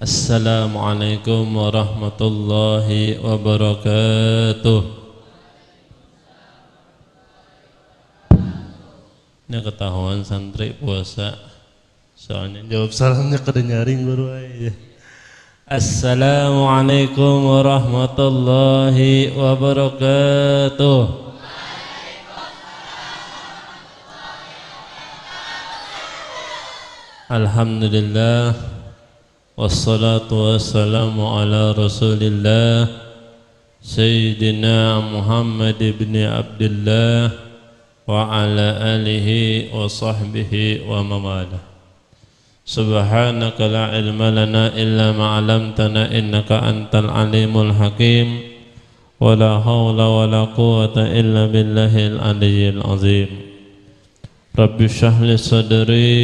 Assalamualaikum warahmatullahi wabarakatuh. Ini ketahuan santri puasa, soalnya jawab salamnya kada nyaring baru aja. Assalamualaikum warahmatullahi wabarakatuh. Alhamdulillah, wassalatu wassalamu ala rasulillah Sayyidina Muhammad ibn Abdullah wa ala alihi wa sahbihi wa mawala. Subhanaka la ilma lana illa ma'alamtana innaka antal alimul hakim wa la hawla wa la quwata illa billahil aliyyil azim. Rabbi shrah li sadri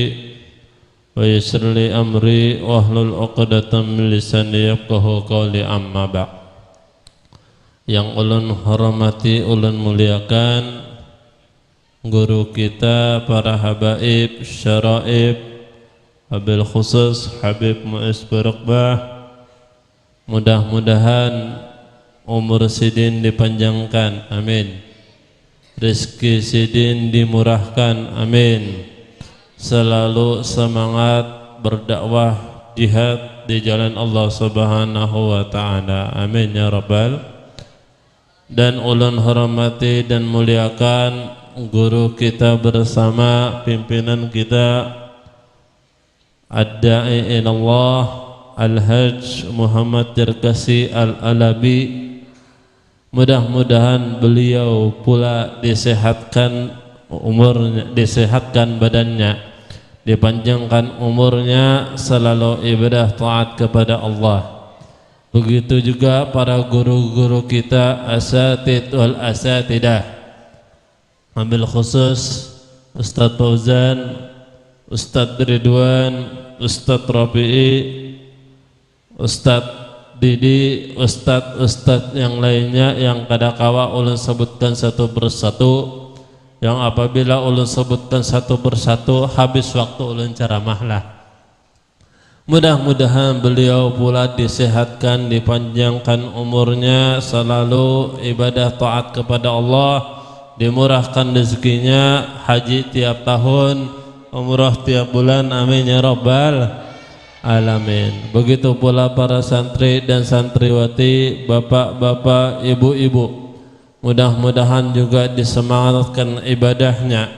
wa yassir li amri wahlul 'uqdatam min lisani yafqahu qawli, amma ba'd. Yang ulun hormati, ulun muliakan guru kita, para habaib, syaraib, wabil khusus Habib Muiz Barakbah. Mudah-mudahan umur sidin dipanjangkan, amin. Rezeki sidin dimurahkan, amin. Selalu semangat berdakwah jihad di jalan Allah Subhanahu wa ta'ala, amin ya rabbal. Dan ulun hormati dan muliakan guru kita bersama pimpinan kita Ad-Da'i ilallah Al-Hajj Muhammad Jarkasi Al-Alabi. Mudah-mudahan beliau pula disehatkan umurnya, disehatkan badannya, dipanjangkan umurnya, selalu ibadah taat kepada Allah. Begitu juga para guru-guru kita, asatid wal asatidah, ambil khusus Ustadz Fauzan, Ustadz Ridwan, Ustadz Rafi'i, Ustadz Didi, Ustadz yang lainnya yang kadakawa ulun sebutkan satu persatu, yang apabila ulun sebutkan satu persatu habis waktu ulun ceramah lah. Mudah-mudahan beliau pula disehatkan, dipanjangkan umurnya, selalu ibadah taat kepada Allah, dimurahkan rezekinya, haji tiap tahun, umrah tiap bulan, amin ya rabbal alamin. Begitu pula para santri dan santriwati, bapak-bapak, ibu-ibu, mudah-mudahan juga disemangatkan ibadahnya,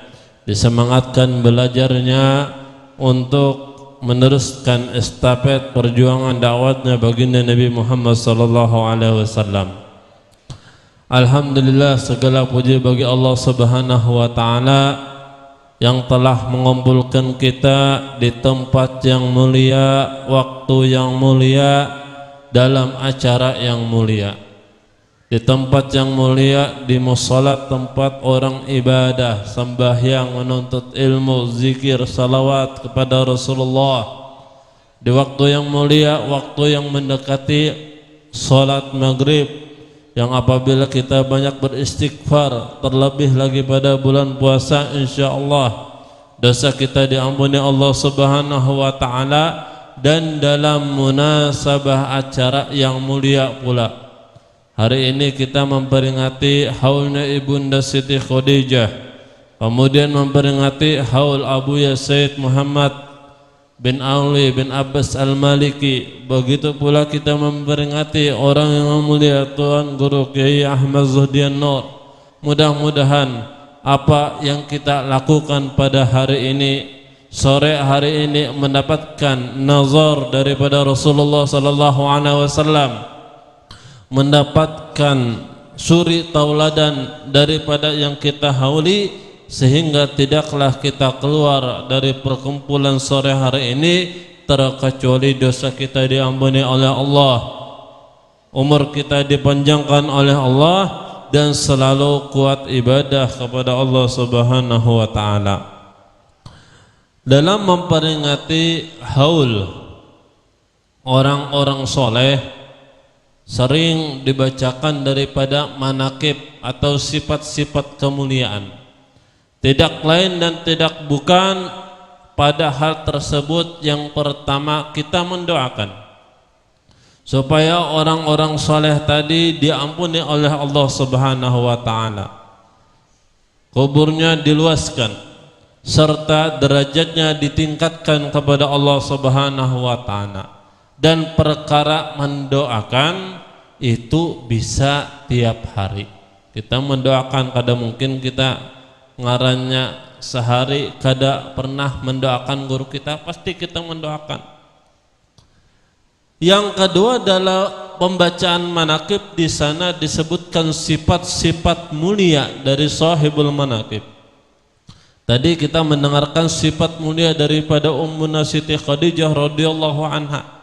disemangatkan belajarnya untuk meneruskan estafet perjuangan dakwatnya baginda Nabi Muhammad sallallahu alaihi wasallam. Alhamdulillah, segala puji bagi Allah Subhanahu wa ta'ala yang telah mengumpulkan kita di tempat yang mulia, waktu yang mulia, dalam acara yang mulia, di tempat yang mulia, di musholat, tempat orang ibadah, sembahyang, menuntut ilmu, zikir, salawat kepada Rasulullah, di waktu yang mulia, waktu yang mendekati sholat maghrib, yang apabila kita banyak beristighfar, terlebih lagi pada bulan puasa, insyaallah dosa kita diampuni Allah Subhanahu wa ta'ala. Dan dalam munasabah acara yang mulia pula, hari ini kita memperingati haulnya Ibunda Siti Khadijah, kemudian memperingati haul Abuya Sayyid Muhammad bin Ali bin Abbas Al-Maliki. Begitu pula kita memperingati orang yang mulia Tuan Guru Kiai Ahmad Zuhdian Nur. Mudah-mudahan apa yang kita lakukan pada hari ini, sore hari ini, mendapatkan nazar daripada Rasulullah sallallahu alaihi wasallam, mendapatkan suri tauladan daripada yang kita hauli, sehingga tidaklah kita keluar dari perkumpulan sore hari ini terkecuali dosa kita diampuni oleh Allah, umur kita dipanjangkan oleh Allah, dan selalu kuat ibadah kepada Allah Subhanahu wa ta'ala. Dalam memperingati haul orang-orang soleh, sering dibacakan daripada manakib atau sifat-sifat kemuliaan. Tidak lain dan tidak bukan pada hal tersebut yang pertama kita mendoakan supaya orang-orang soleh tadi diampuni oleh Allah Subhanahu wa ta'ala, kuburnya diluaskan serta derajatnya ditingkatkan kepada Allah Subhanahu wa ta'ala. Dan perkara mendoakan itu bisa tiap hari. Kita mendoakan, kadang mungkin kita ngarannya sehari, kada pernah mendoakan guru kita, pasti kita mendoakan. Yang kedua adalah pembacaan manaqib. Di sana disebutkan sifat-sifat mulia dari sahibul manaqib. Tadi kita mendengarkan sifat mulia daripada Ummuna Siti Khadijah radhiyallahu anha.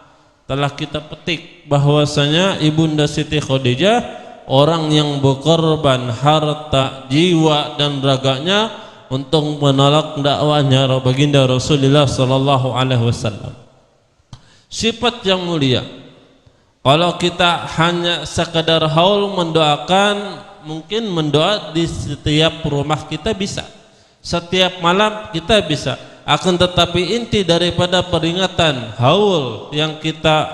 Telah kita petik bahwasanya Ibunda Siti Khadijah orang yang berkorban harta, jiwa dan raganya untuk menolak dakwahnya baginda Rasulullah sallallahu alaihi wasallam. Sifat yang mulia. Kalau kita hanya sekadar haul mendoakan, mungkin mendoa di setiap rumah kita bisa, setiap malam kita bisa. Akan tetapi inti daripada peringatan haul yang kita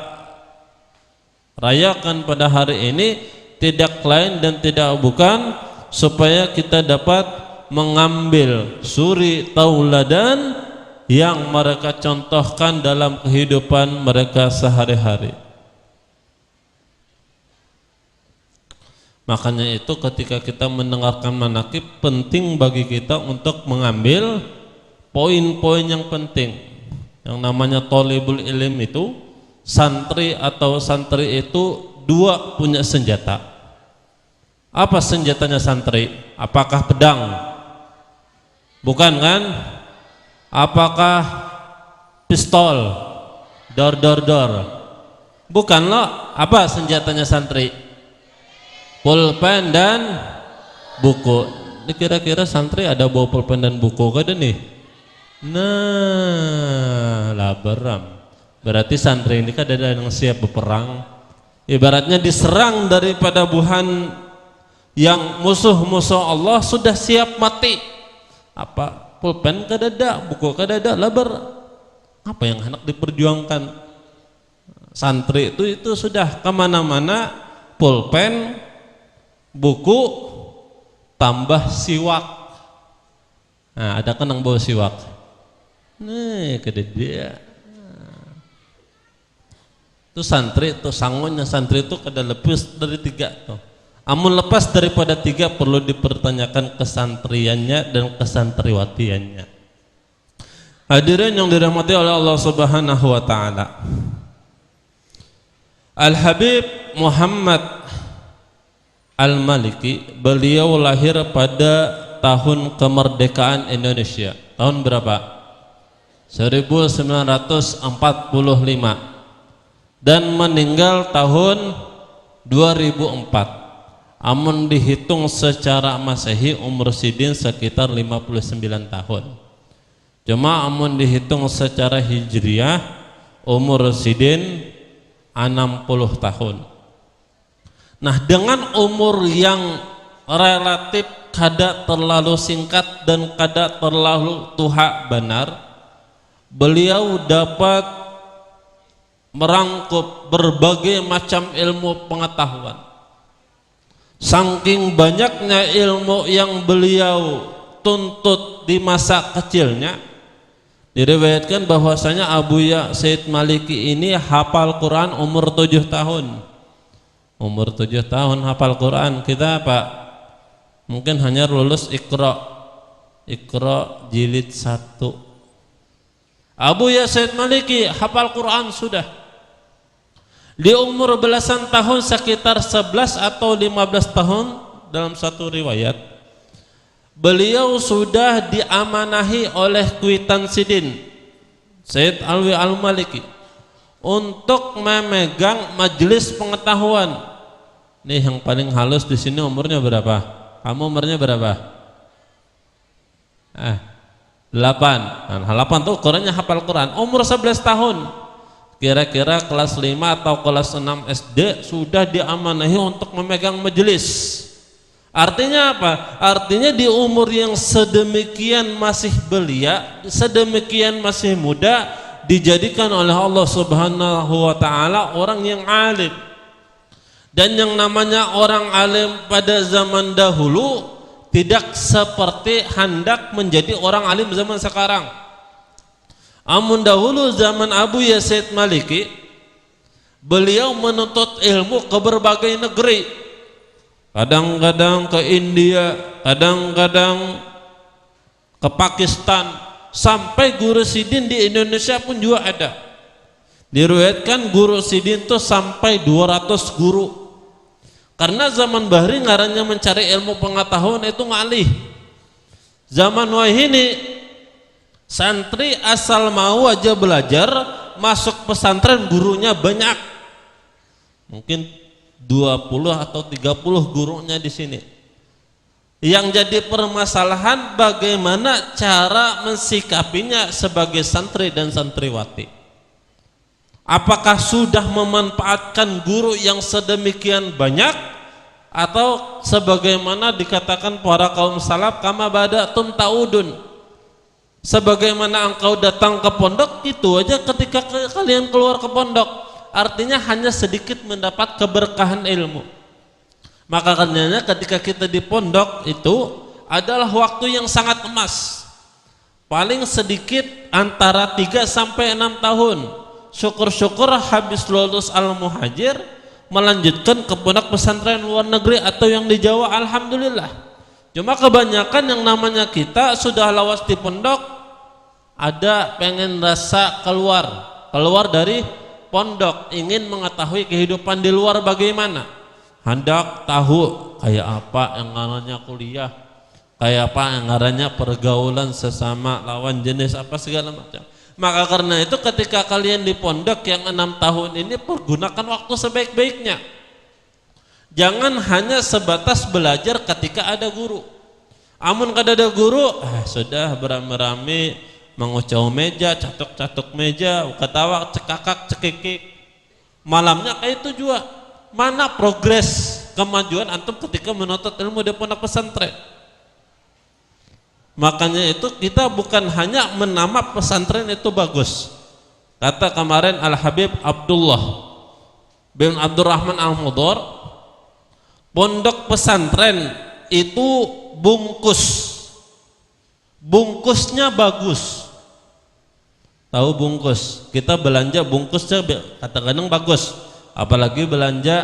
rayakan pada hari ini tidak lain dan tidak bukan supaya kita dapat mengambil suri tauladan yang mereka contohkan dalam kehidupan mereka sehari-hari. Makanya itu ketika kita mendengarkan manaqib, penting bagi kita untuk mengambil poin-poin yang penting. Yang namanya thalibul ilm itu, santri atau santri itu dua punya senjata. Apa senjatanya santri? Apakah pedang? Bukan kan? Apakah pistol? Dor? Bukan loh. Apa senjatanya santri? Pulpen dan buku. Ini kira-kira santri ada bawa pulpen dan buku kada nih? Nah, laberam. Berarti santri ini kan ada yang siap berperang. Ibaratnya diserang daripada buhan yang musuh-musuh Allah, sudah siap mati. Apa? Pulpen kadada, buku kadada, labar. Apa yang hendak diperjuangkan? Santri itu sudah kemana-mana, pulpen, buku, tambah siwak. Nah, ada kan yang bawa siwak. Nih, kadada. Itu santri, itu sangonnya santri itu kada lepas dari 3 tuh. Amun lepas daripada 3 perlu dipertanyakan kesantriannya dan kesantriwatiannya. Hadirin yang dirahmati oleh Allah Subhanahu wa ta'ala, Al-Habib Muhammad Al-Maliki, beliau lahir pada tahun kemerdekaan Indonesia. Tahun berapa? 1945 dan meninggal tahun 2004. Amun dihitung secara Masehi umur sidin sekitar 59 tahun. Cuma amun dihitung secara Hijriah umur sidin 60 tahun. Nah, dengan umur yang relatif kada terlalu singkat dan kada terlalu tua benar, beliau dapat merangkup berbagai macam ilmu pengetahuan. Saking banyaknya ilmu yang beliau tuntut di masa kecilnya, diriwayatkan bahwasanya Abuya Said Maliki ini hafal Quran umur 7 tahun. Umur 7 tahun hafal Quran. Kita apa? Mungkin hanya lulus Iqra jilid 1. Abuya Said Maliki hafal Quran sudah di umur belasan tahun, sekitar 11 atau 15 tahun dalam satu riwayat. Beliau sudah diamanahi oleh Kwitansidin Said Alwi Al-Maliki untuk memegang majelis pengetahuan. Nih yang paling halus di sini umurnya berapa? Kamu umurnya berapa? 8. Nah, 8 tuh ukurannya hafal Quran. Umur 11 tahun. Kira-kira kelas 5 atau kelas 6 SD sudah diamanahi untuk memegang majelis. Artinya apa? Artinya di umur yang sedemikian masih belia, sedemikian masih muda, dijadikan oleh Allah Subhanahu wa taala orang yang alim. Dan yang namanya orang alim pada zaman dahulu tidak seperti hendak menjadi orang alim zaman sekarang. Amun dahulu zaman Abu Yazid Maliki, beliau menuntut ilmu ke berbagai negeri. Kadang-kadang ke India, kadang-kadang ke Pakistan, sampai guru sidin di Indonesia pun juga ada. Diriwayatkan guru sidin itu sampai 200 guru. Karena zaman bahri ngarannya mencari ilmu pengetahuan itu ngalih. Zaman wahini santri asal mau aja belajar, masuk pesantren gurunya banyak. Mungkin 20 atau 30 gurunya di sini. Yang jadi permasalahan bagaimana cara mensikapinya sebagai santri dan santriwati. Apakah sudah memanfaatkan guru yang sedemikian banyak, atau sebagaimana dikatakan para kaum salaf, kama badatum taudun, sebagaimana engkau datang ke pondok itu aja ketika kalian keluar ke pondok, artinya hanya sedikit mendapat keberkahan ilmu. Maka karenanya ketika kita di pondok itu adalah waktu yang sangat emas, paling sedikit antara 3 sampai 6 tahun. Syukur-syukur habis lulus al-muhajir melanjutkan ke pondok pesantren luar negeri atau yang di Jawa, alhamdulillah. Cuma kebanyakan yang namanya kita sudah lawas di pondok, ada pengen rasa keluar dari pondok, ingin mengetahui kehidupan di luar bagaimana, hendak tahu kayak apa yang ngarannya kuliah, kayak apa yang ngarannya pergaulan sesama lawan jenis apa segala macam. Maka karena itu ketika kalian di pondok yang 6 tahun ini, pergunakan waktu sebaik-baiknya. Jangan hanya sebatas belajar ketika ada guru. Amun kada ada guru, sudah beramai-ramai mengucau meja, catuk-catuk meja, ketawa, cekakak, cekikik. Malamnya kayak itu juga. Mana progres kemajuan antum ketika menuntut ilmu di pondok pesantren? Makanya itu kita bukan hanya menama pesantren itu bagus. Kata kemarin Al-Habib Abdullah bin Abdurrahman Al-Mudhar, pondok pesantren itu bungkusnya bagus. Tahu bungkus? Kita belanja bungkusnya kadang-kadang bagus. Apalagi belanja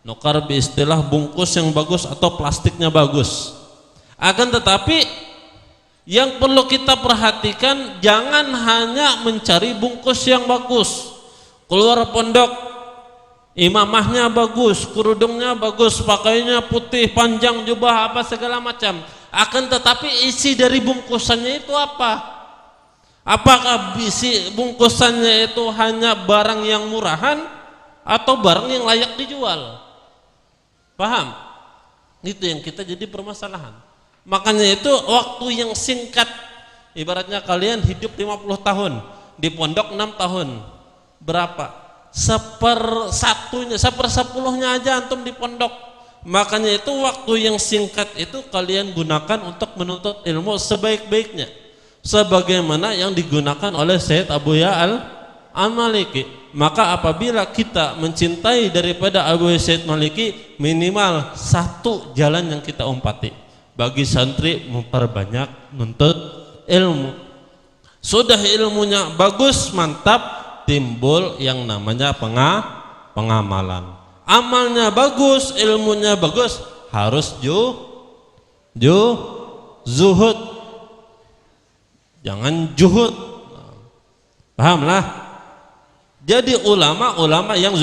nukar istilah bungkus yang bagus atau plastiknya bagus. Akan tetapi yang perlu kita perhatikan, jangan hanya mencari bungkus yang bagus. Keluar pondok, imamahnya bagus, kerudungnya bagus, pakainya putih, panjang, jubah, apa segala macam. Akan tetapi isi dari bungkusannya itu apa? Apakah isi bungkusannya itu hanya barang yang murahan atau barang yang layak dijual? Paham? Itu yang kita jadi permasalahan. Makanya itu waktu yang singkat, ibaratnya kalian hidup 50 tahun, di pondok 6 tahun, berapa? 1/10-nya aja antum di pondok. Makanya itu waktu yang singkat itu kalian gunakan untuk menuntut ilmu sebaik-baiknya, sebagaimana yang digunakan oleh Sayyid Abu Ya'al Al-Maliki. Maka apabila kita mencintai daripada Abu Yazid Maliki, minimal 1 jalan yang kita umpati bagi santri, memperbanyak nuntut ilmu. Sudah ilmunya bagus, mantap, timbul yang namanya pengamalan. Amalnya bagus, ilmunya bagus, harus zuhud, jangan juhud. Pahamlah? Jadi ulama yang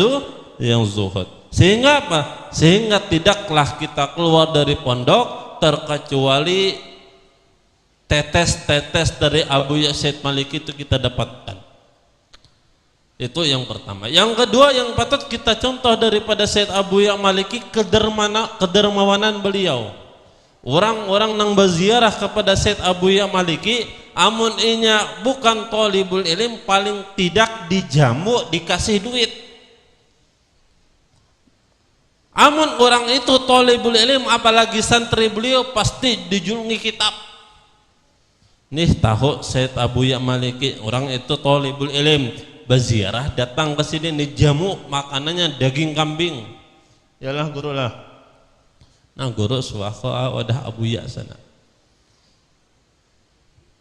zuhud. Sehingga apa? Sehingga tidaklah kita keluar dari pondok terkecuali tetes-tetes dari Abu Yazid Maliki itu kita dapatkan. Itu yang pertama. Yang kedua yang patut kita contoh daripada Sayyid Abu Yazid Maliki, kedermawanan beliau. Orang-orang nang berziarah kepada Sayyid Abu Yazid Maliki, amun inya bukan thalibul ilm, paling tidak dijamu, dikasih duit. Amun orang itu thalibul ilm, apalagi santri beliau, pasti dijulungi kitab. Nih tahu Said Abu Ya Maliki, orang itu thalibul ilm, berziarah datang ke sini, nih jamu makanannya daging kambing. Yalah guru lah. Nah guru suaka wadah Abu Ya sana.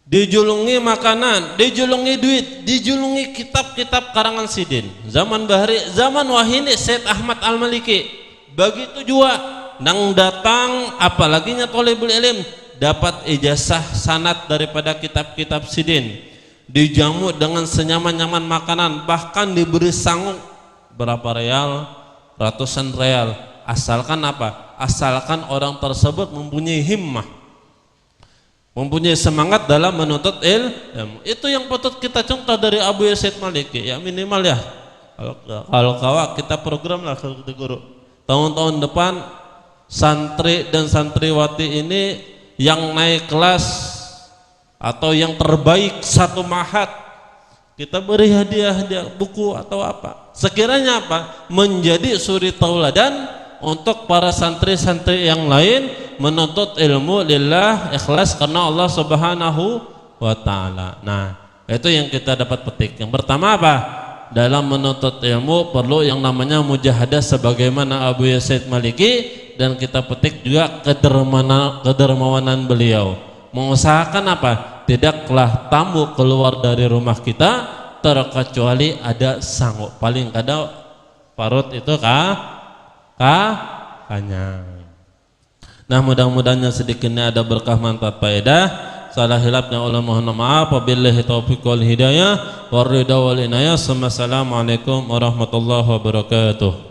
Dijulungi makanan, dijulungi duit, dijulungi kitab-kitab karangan Sidin. Zaman Bahri, zaman Wahini Said Ahmad Al-Maliki. Begitu juga nang datang apalaginya thalibul ilm dapat ijazah sanad daripada kitab-kitab Sidin. Dijamu dengan senyaman-nyaman makanan, bahkan diberi sangu berapa real, ratusan real. Asalkan apa? Asalkan orang tersebut mempunyai himmah, mempunyai semangat dalam menuntut ilmu. Itu yang patut kita contoh dari Abu Ya Said Maliki. Ya minimal ya. Kalau kawak kita program lah ke guru. Tahun-tahun depan santri dan santriwati ini yang naik kelas atau yang terbaik satu mahat, kita beri hadiah buku atau apa. Sekiranya apa? Menjadi suri tauladan untuk para santri-santri yang lain menuntut ilmu lillah ikhlas karena Allah Subhanahu wa taala. Nah, itu yang kita dapat petik. Yang pertama apa? Dalam menuntut ilmu perlu yang namanya mujahadah sebagaimana Abu Ya Said Maliki, dan kita petik juga kedermawanan beliau. Mengusahakan apa? Tidaklah tamu keluar dari rumah kita terkecuali ada sangu. Paling kada parut itu kanyang. Nah mudah-mudahan sedikitnya ada berkah manfaat faedah. Salah hilapnya Allah mohon maaf. Wabillahi taufiq wal hidayah, waridha wal inayah. Assalamualaikum warahmatullahi wabarakatuh.